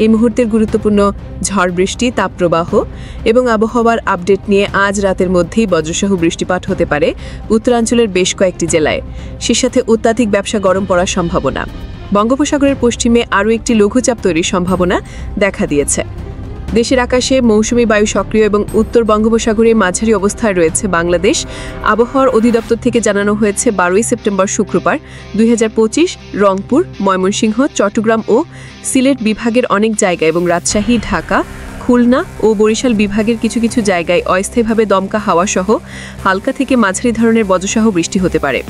এই মুহূর্তের গুরুত্বপূর্ণ ঝড় বৃষ্টি, তাপপ্রবাহ এবং আবহাওয়ার আপডেট নিয়ে আজ রাতের মধ্যেই বজ্রসহ বৃষ্টিপাত হতে পারে উত্তরাঞ্চলের বেশ কয়েকটি জেলায়। সে সাথে অত্যাধিক ব্যবসা গরম পড়ার সম্ভাবনা। বঙ্গোপসাগরের পশ্চিমে আরও একটি লঘুচাপ তৈরির সম্ভাবনা দেখা দিয়েছে। দেশের আকাশে মৌসুমী বায়ু সক্রিয় এবং উত্তর বঙ্গোপসাগরে মাঝারি অবস্থায় রয়েছে বাংলাদেশ। আবহাওয়ার অধিদপ্তর থেকে জানানো হয়েছে 12 সেপ্টেম্বর শুক্রবার 2025 রংপুর, ময়মনসিংহ, চট্টগ্রাম ও সিলেট বিভাগের অনেক জায়গা এবং রাজশাহী, ঢাকা, খুলনা ও বরিশাল বিভাগের কিছু কিছু জায়গায় অস্থায়ীভাবে দমকা হাওয়া সহ হালকা থেকে মাঝারি ধরনের বজ্রসহ বৃষ্টি হতে পারে।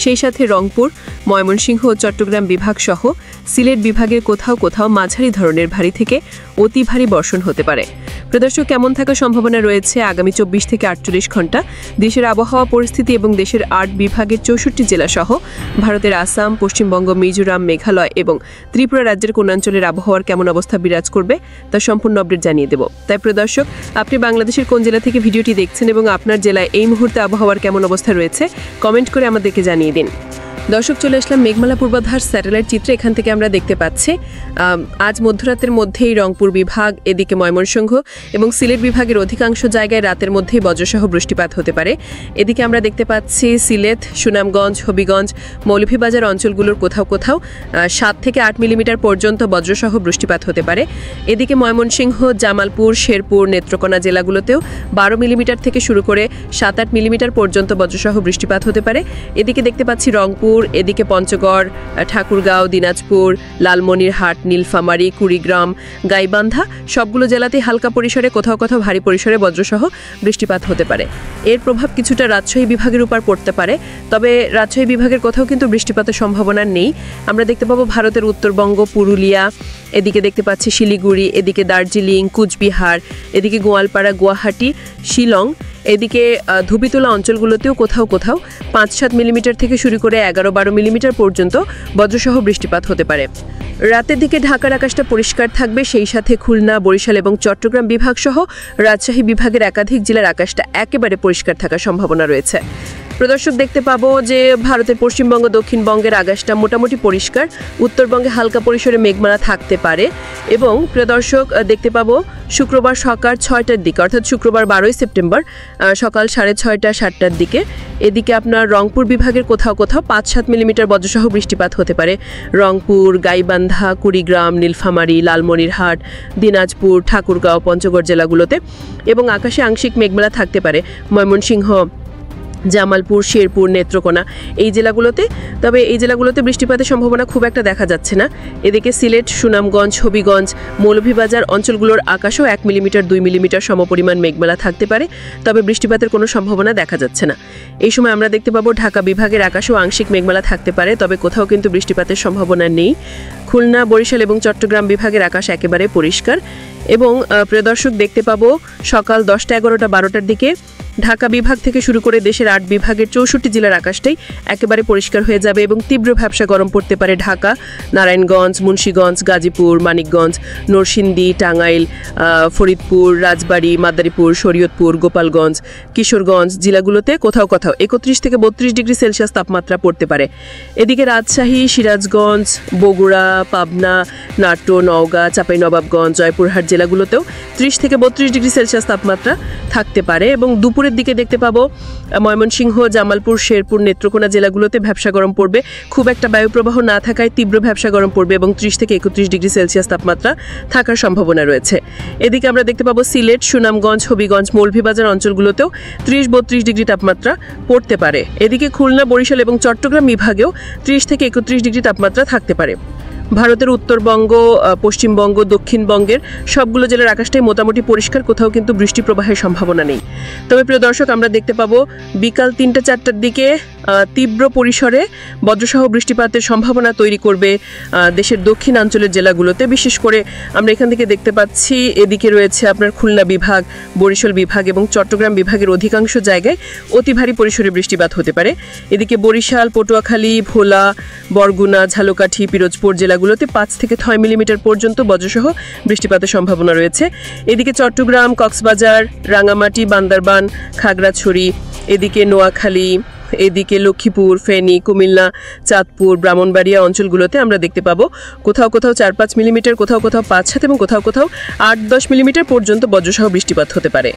সেই সাথে রংপুর, ময়মনসিংহ ও চট্টগ্রাম বিভাগ সহ সিলেট বিভাগের কোথাও কোথাও মাঝারি ধরনের ভারী থেকে অতি ভারী বর্ষণ হতে পারে। প্রদর্শক কেমন থাকার সম্ভাবনা রয়েছে আগামী 24 থেকে 48 ঘন্টা। দেশের আবহাওয়া পরিস্থিতি এবং দেশের 8 বিভাগের 64 জেলা সহ ভারতের আসাম, পশ্চিমবঙ্গ, মিজোরাম, মেঘালয় এবং ত্রিপুরা রাজ্যের কোন অঞ্চলের আবহাওয়ার কেমন অবস্থা বিরাজ করবে তা সম্পূর্ণ আপডেট জানিয়ে দেব। তাই প্রদর্শক, আপনি বাংলাদেশের কোন জেলা থেকে ভিডিওটি দেখছেন এবং আপনার জেলায় এই মুহূর্তে আবহাওয়ার কেমন অবস্থা রয়েছে কমেন্ট করে আমাদেরকে জানিয়ে দিন। দর্শক, চলে আসলাম মেঘমালা পূর্বাভাস স্যাটেলাইট চিত্রে। এখান থেকে আমরা দেখতে পাচ্ছি আজ মধ্যরাতের মধ্যেই রংপুর বিভাগ, এদিকে ময়মনসিংহ এবং সিলেট বিভাগের অধিকাংশ জায়গায় রাতের মধ্যেই বজ্রসহ বৃষ্টিপাত হতে পারে। এদিকে আমরা দেখতে পাচ্ছি সিলেট, সুনামগঞ্জ, হবিগঞ্জ, মৌলভীবাজার অঞ্চলগুলোর কোথাও কোথাও 7 থেকে 8 মিলিমিটার পর্যন্ত বজ্রসহ বৃষ্টিপাত হতে পারে। এদিকে ময়মনসিংহ, জামালপুর, শেরপুর, নেত্রকোনা জেলাগুলোতেও 12 মিলিমিটার থেকে শুরু করে 7-8 মিলিমিটার পর্যন্ত বজ্রসহ বৃষ্টিপাত হতে পারে। এদিকে দেখতে পাচ্ছি রংপুর, এদিকে পঞ্চগড়, ঠাকুরগাঁও, দিনাজপুর, লালমনিরহাট, নীলফামারী, কুড়িগ্রাম, গাইবান্ধা সবগুলো জেলাতে হালকা পরিসরে কোথাও কোথাও ভারী পরিসরে বজ্রসহ বৃষ্টিপাত হতে পারে। এর প্রভাব কিছুটা রাজশাহী বিভাগের উপর পড়তে পারে, তবে রাজশাহী বিভাগের কোথাও কিন্তু বৃষ্টিপাতের সম্ভাবনা নেই। আমরা দেখতে পাবো ভারতের উত্তরবঙ্গ, পুরুলিয়া, এদিকে দেখতে পাচ্ছি শিলিগুড়ি, এদিকে দার্জিলিং, কুচবিহার, এদিকে গোয়ালপাড়া, গুয়াহাটি, শিলং, এদিকে ধুবিতলা অঞ্চলগুলোতেও কোথাও কোথাও 5-7 মিলিমিটার থেকে শুরু করে 11-12 মিলিমিটার পর্যন্ত বজ্রসহ বৃষ্টিপাত হতে পারে। রাতের দিকে ঢাকার আকাশটা পরিষ্কার থাকবে, সেই সাথে খুলনা, বরিশাল এবং চট্টগ্রাম বিভাগ সহ রাজশাহী বিভাগের একাধিক জেলার আকাশটা একেবারে পরিষ্কার থাকার সম্ভাবনা রয়েছে। প্রদর্শক, দেখতে পাবো যে ভারতের পশ্চিমবঙ্গ, দক্ষিণবঙ্গের আকাশটা মোটামুটি পরিষ্কার, উত্তরবঙ্গে হালকা পরিসরে মেঘমালা থাকতে পারে এবং প্রদর্শক দেখতে পাবো শুক্রবার সকাল 6টার দিকে, অর্থাৎ শুক্রবার 12 সেপ্টেম্বর সকাল 6:30, 7টার দিকে এদিকে আপনার রংপুর বিভাগের কোথাও কোথাও 5-7 মিলিমিটার বজ্রসহ বৃষ্টিপাত হতে পারে। রংপুর, গাইবান্ধা, কুড়িগ্রাম, নীলফামারী, লালমনিরহাট, দিনাজপুর, ঠাকুরগাঁও, পঞ্চগড় জেলাগুলোতে এবং আকাশে আংশিক মেঘমালা থাকতে পারে ময়মনসিংহ, জামালপুর, শেরপুর, নেত্রকোনা এই জেলাগুলোতে। তবে এই জেলাগুলোতে বৃষ্টিপাতের সম্ভাবনা খুব একটা দেখা যাচ্ছে না। এদিকে সিলেট, সুনামগঞ্জ, হবিগঞ্জ, মৌলভীবাজার অঞ্চলগুলোর আকাশেও 1 মিলিমিটার 2 মিলিমিটার সমপরিমাণ মেঘমেলা থাকতে পারে, তবে বৃষ্টিপাতের কোনো সম্ভাবনা দেখা যাচ্ছে না। এই সময় আমরা দেখতে পাবো ঢাকা বিভাগের আকাশেও আংশিক মেঘমেলা থাকতে পারে, তবে কোথাও কিন্তু বৃষ্টিপাতের সম্ভাবনা নেই। খুলনা, বরিশাল এবং চট্টগ্রাম বিভাগের আকাশ একেবারে পরিষ্কার এবং প্রদর্শক দেখতে পাবো সকাল 10টা, 11টা, 12টার দিকে ঢাকা বিভাগ থেকে শুরু করে দেশের 8 বিভাগের 64 জেলার আকাশটাই একেবারে পরিষ্কার হয়ে যাবে এবং তীব্র ভ্যাপসা গরম পড়তে পারে ঢাকা, নারায়ণগঞ্জ, মুন্সিগঞ্জ, গাজীপুর, মানিকগঞ্জ, নরসিংদী, টাঙ্গাইল, ফরিদপুর, রাজবাড়ী, মাদারীপুর, শরীয়তপুর, গোপালগঞ্জ, কিশোরগঞ্জ জেলাগুলোতে কোথাও কোথাও 31 থেকে 32 ডিগ্রি সেলসিয়াস তাপমাত্রা পড়তে পারে। এদিকে রাজশাহী, সিরাজগঞ্জ, বগুড়া, পাবনা, নাটোর, নওগাঁ, চাঁপাইনবাবগঞ্জ, জয়পুরহাট জেলাগুলোতেও 30 থেকে 32 ডিগ্রি সেলসিয়াস তাপমাত্রা থাকতে পারে এবং দুপুরের দিকে দেখতে পাবো ময়মনসিংহ, জামালপুর, শেরপুর, নেত্রকোনা জেলাগুলোতে ভ্যাপসা গরম পড়বে। খুব একটা বায়ুপ্রবাহ না থাকায় তীব্র ভ্যাপসা গরম পড়বে এবং 30 থেকে 31 ডিগ্রি সেলসিয়াস তাপমাত্রা থাকার সম্ভাবনা রয়েছে। এদিকে আমরা দেখতে পাবো সিলেট, সুনামগঞ্জ, হবিগঞ্জ, মৌলভীবাজার অঞ্চলগুলোতেও 30-32 ডিগ্রি তাপমাত্রা পড়তে পারে। এদিকে খুলনা, বরিশাল এবং চট্টগ্রাম বিভাগেও 30 থেকে 31 ডিগ্রি তাপমাত্রা থাকতে পারে। ভারতের উত্তরবঙ্গ, পশ্চিমবঙ্গ, দক্ষিণবঙ্গের সবগুলো জেলার আকাশটাই মোটামুটি পরিষ্কার, কোথাও কিন্তু বৃষ্টি প্রবাহের সম্ভাবনা নেই। তবে প্রিয় দর্শক, আমরা দেখতে পাবো বিকাল 3টা-4টার দিকে তীব্র পরিসরে বজ্রসহ বৃষ্টিপাতের সম্ভাবনা তৈরি করবে দেশের দক্ষিণাঞ্চলের জেলাগুলোতে। বিশেষ করে আমরা এখান থেকে দেখতে পাচ্ছি এদিকে রয়েছে আপনার খুলনা বিভাগ, বরিশাল বিভাগ এবং চট্টগ্রাম বিভাগের অধিকাংশ জায়গায় অতি ভারী পরিসরে বৃষ্টিপাত হতে পারে। এদিকে বরিশাল, পটুয়াখালী, ভোলা, বরগুনা, ঝালকাঠি, পিরোজপুর জেলাগুলোতে 5 থেকে 6 মিলিমিটার পর্যন্ত বজ্রসহ বৃষ্টিপাতের সম্ভাবনা রয়েছে। এদিকে চট্টগ্রাম, কক্সবাজার, রাঙামাটি, বান্দরবান, খাগড়াছড়ি, এদিকে নোয়াখালী, এদিকে লক্ষ্মীপুর, ফেনী, কুমিল্লা, চাঁদপুর, ব্রাহ্মণবাড়িয়া অঞ্চলগুলোতে আমরা দেখতে পাবো কোথাও কোথাও 4-5 মিলিমিটার, কোথাও কোথাও 5-7 এবং কোথাও কোথাও 8-10 মিলিমিটার পর্যন্ত বজ্রসহ বৃষ্টিপাত হতে পারে।